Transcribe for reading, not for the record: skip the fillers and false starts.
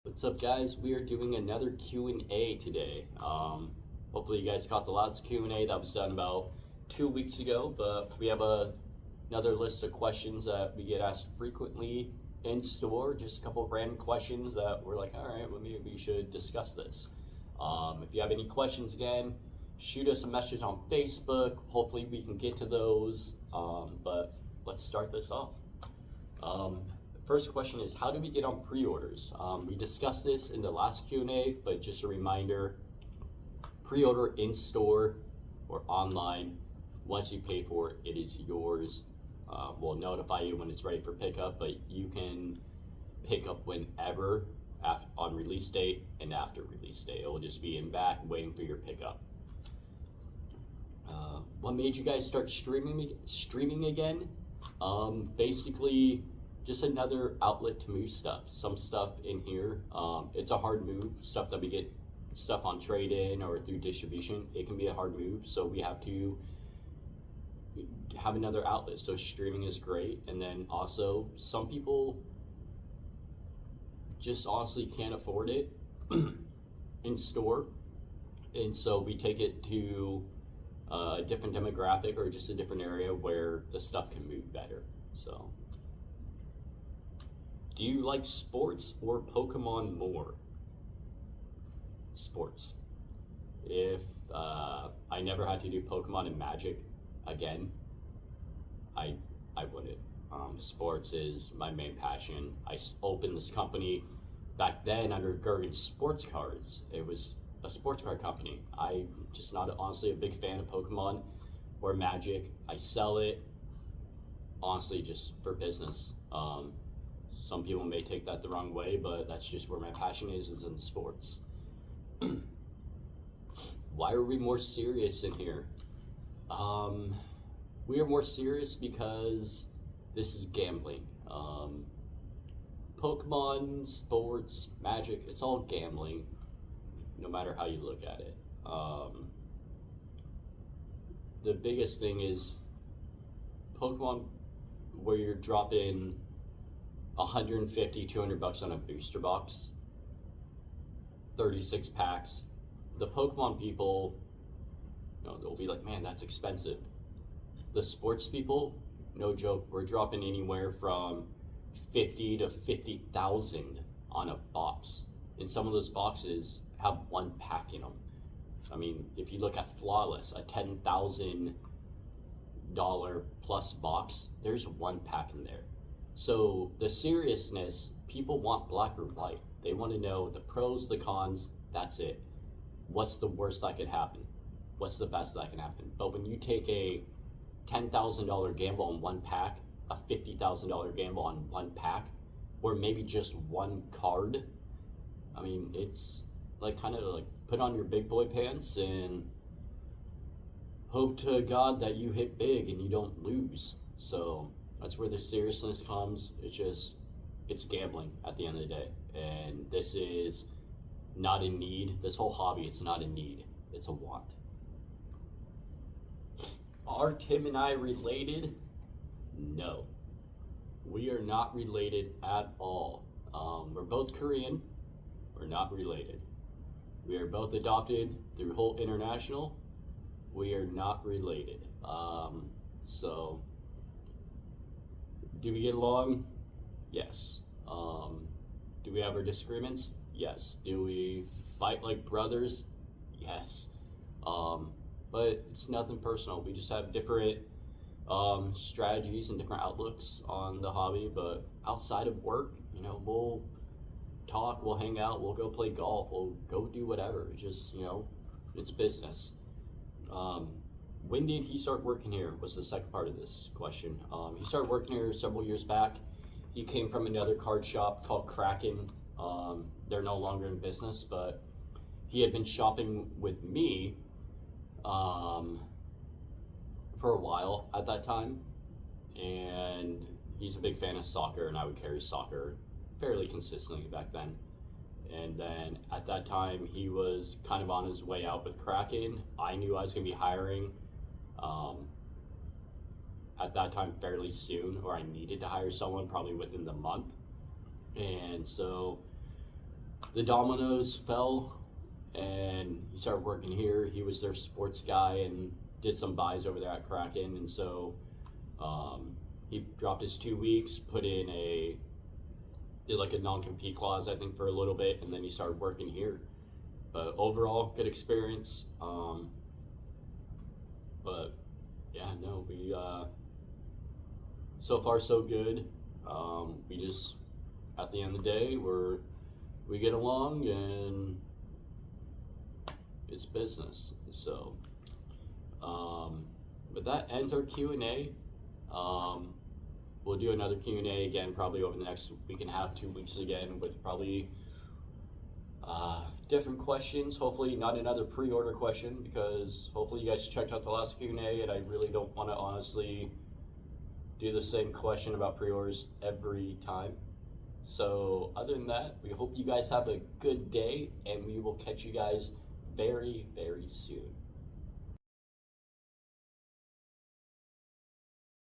What's up, guys? We are doing another Q&A today. Hopefully you guys caught the last Q&A that was done about 2 weeks ago, but we have another list of questions that we get asked frequently in store. Just a couple of random questions that we're like, all right, well, maybe we should discuss this. If you have any questions, again, shoot us a message on Facebook. Hopefully we can get to those, but let's start this off. First question is, how do we get on pre-orders? We discussed this in the last Q&A, but just a reminder, pre-order in store or online. Once you pay for it, it is yours. We'll notify you when it's ready for pickup, but you can pick up whenever on release date and after release date. It will just be in back waiting for your pickup. What made you guys start streaming again? Basically, just another outlet to move stuff. Some stuff in here, it's a hard move. Stuff that we get stuff on trade-in or through distribution, it can be a hard move. So we have to have another outlet. So streaming is great. And then also, some people just honestly can't afford it in store. And so we take it to a different demographic or just a different area where the stuff can move better. So, do you like sports or Pokemon more? Sports. If I never had to do Pokemon and Magic again, I wouldn't. Sports is my main passion. I opened this company back then under Gergen Sports Cards. It was a sports card company. I'm just not honestly a big fan of Pokemon or Magic. I sell it honestly just for business. Some people may take that the wrong way, but that's just where my passion is in sports. Why are we more serious in here? We are more serious because this is gambling. Pokemon, sports, Magic, it's all gambling, no matter how you look at it. The biggest thing is Pokemon, where you're dropping 150, 200 bucks on a booster box, 36 packs. The Pokemon people, they'll be like, man, that's expensive. The sports people, no joke, we're dropping anywhere from 50 to 50,000 on a box. And some of those boxes have one pack in them. I mean, if you look at Flawless, a $10,000 plus box, there's one pack in there. So the seriousness, people want black or white. They want to know the pros, the cons, that's it. What's the worst that could happen? What's the best that can happen? But when you take a $10,000 gamble on one pack, a $50,000 gamble on one pack, or maybe just one card, I mean, it's like kind of like put on your big boy pants and hope to God that you hit big and you don't lose. So that's where the seriousness comes. It's gambling at the end of the day. And this is not a need. This whole hobby, it's not a need. It's a want. Are Tim and I related? No. We are not related at all. We're both Korean. We're not related. We are both adopted through Holt International. We are not related. So, do we get along? Yes. Do we have our disagreements? Yes. Do we fight like brothers? Yes. But it's nothing personal. We just have different strategies and different outlooks on the hobby. But outside of work, we'll talk, we'll hang out, we'll go play golf, we'll go do whatever. It's just, it's business. When did he start working here was the second part of this question. He started working here several years back. He came from another card shop called Kraken. They're no longer in business, but he had been shopping with me for a while at that time. And he's a big fan of soccer, and I would carry soccer fairly consistently back then. And then at that time, he was kind of on his way out with Kraken. I knew I was going to be hiring at that time fairly soon, or I needed to hire someone probably within the month. And so the dominoes fell, and he started working here. He was their sports guy and did some buys over there at Kraken, and so he dropped his 2 weeks, did like a non-compete clause, I think, for a little bit, and then he started working here. But overall, good experience. But yeah, no, we so far so good. We just at the end of the day we get along and it's business. So, but that ends our Q&A. We'll do another Q&A again probably over the next week and a half, 2 weeks again, with probably different questions. Hopefully not another pre-order question, because hopefully you guys checked out the last Q&A, and I really don't want to honestly do the same question about pre-orders every time. So other than that, we hope you guys have a good day, and we will catch you guys very, very soon.